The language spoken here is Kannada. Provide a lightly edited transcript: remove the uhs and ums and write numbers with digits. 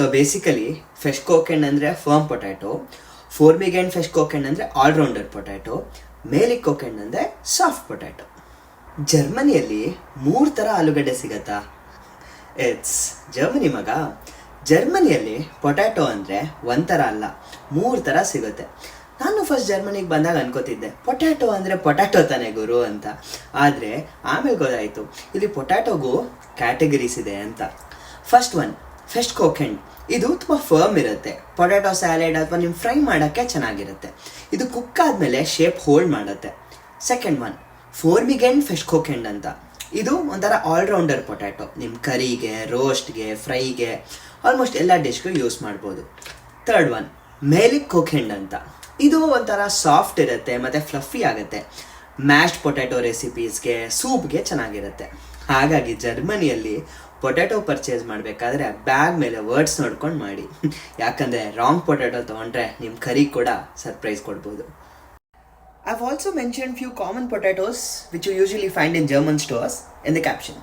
ಸೊ ಬೇಸಿಕಲಿ ಫೆಶ್ ಕೋಕೆಂಡ್ ಅಂದರೆ ಫರ್ಮ್ ಪೊಟ್ಯಾಟೊ, ಫೋರ್ಮಿಗ್ಯಾಂಡ್ ಫೆಶ್ ಕೋಕೆಂಡ್ ಅಂದರೆ ಆಲ್ರೌಂಡರ್ ಪೊಟ್ಯಾಟೊ, ಮೇಲಿಕ್ ಕೋಕೆಂಡ್ ಅಂದರೆ ಸಾಫ್ಟ್ ಪೊಟ್ಯಾಟೊ. ಜರ್ಮನಿಯಲ್ಲಿ 3 ಥರ ಆಲೂಗಡ್ಡೆ ಸಿಗತ್ತಾ? ಇಟ್ಸ್ ಜರ್ಮನಿ ಮಗ. ಜರ್ಮನಿಯಲ್ಲಿ ಪೊಟ್ಯಾಟೊ ಅಂದರೆ ಒಂಥರ ಅಲ್ಲ, 3 ಥರ ಸಿಗುತ್ತೆ. ನಾನು ಫಸ್ಟ್ ಜರ್ಮನಿಗೆ ಬಂದಾಗ ಅನ್ಕೋತಿದ್ದೆ ಪೊಟ್ಯಾಟೊ ಅಂದರೆ ಪೊಟ್ಯಾಟೊ ತಾನೇ ಗುರು ಅಂತ. ಆದರೆ ಆಮೇಲೆ ಗೊತ್ತಾಯಿತು ಇಲ್ಲಿ ಪೊಟ್ಯಾಟೊಗೂ ಕ್ಯಾಟಗರೀಸ್ ಇದೆ ಅಂತ. ಫಸ್ಟ್ ಒನ್ ಫೆಶ್ ಕೋಕೆಂಡ್. ಇದು ತುಂಬ ಫರ್ಮ್ ಇರುತ್ತೆ. ಪೊಟ್ಯಾಟೊ ಸ್ಯಾಲೆಡ್ ಅಥವಾ ನೀವು ಫ್ರೈ ಮಾಡೋಕ್ಕೆ ಚೆನ್ನಾಗಿರುತ್ತೆ. ಇದು ಕುಕ್ ಆದಮೇಲೆ ಶೇಪ್ ಹೋಲ್ಡ್ ಮಾಡುತ್ತೆ. ಸೆಕೆಂಡ್ ಒನ್ ಫೋರ್ಮಿಗ್ಯಾಂಡ್ ಫೆಶ್ ಕೋಕೆಂಡ್ ಅಂತ. ಇದು ಒಂಥರ ಆಲ್ರೌಂಡರ್ ಪೊಟ್ಯಾಟೊ. ನಿಮ್ಮ ಕರಿಗೆ, ರೋಸ್ಟ್ಗೆ, ಫ್ರೈಗೆ, ಆಲ್ಮೋಸ್ಟ್ ಎಲ್ಲ ಡಿಶ್ಗೂ ಯೂಸ್ ಮಾಡ್ಬೋದು. ಥರ್ಡ್ ಒನ್ ಮೇಲಿಕ್ ಕೋಕೆಂಡ್ ಅಂತ. ಇದು ಒಂಥರ ಸಾಫ್ಟ್ ಇರುತ್ತೆ ಮತ್ತು ಫ್ಲಫಿ ಆಗುತ್ತೆ. ಮ್ಯಾಶ್ಡ್ ಪೊಟ್ಯಾಟೊ ರೆಸಿಪೀಸ್ಗೆ, ಸೂಪ್ಗೆ ಚೆನ್ನಾಗಿರುತ್ತೆ. ಹಾಗಾಗಿ ಜರ್ಮನಿಯಲ್ಲಿ ಪೊಟ್ಯಾಟೊ ಪರ್ಚೇಸ್ ಮಾಡಬೇಕಾದ್ರೆ ಬ್ಯಾಗ್ ಮೇಲೆ ವರ್ಡ್ಸ್ ನೋಡ್ಕೊಂಡು ಮಾಡಿ. ಯಾಕಂದರೆ ರಾಂಗ್ ಪೊಟ್ಯಾಟೊ ತೊಗೊಂಡ್ರೆ ನಿಮ್ಮ ಕರಿ ಕೂಡ ಸರ್ಪ್ರೈಸ್ ಕೊಡ್ಬೋದು. I've also mentioned few common potatoes which you usually find in German stores in the caption.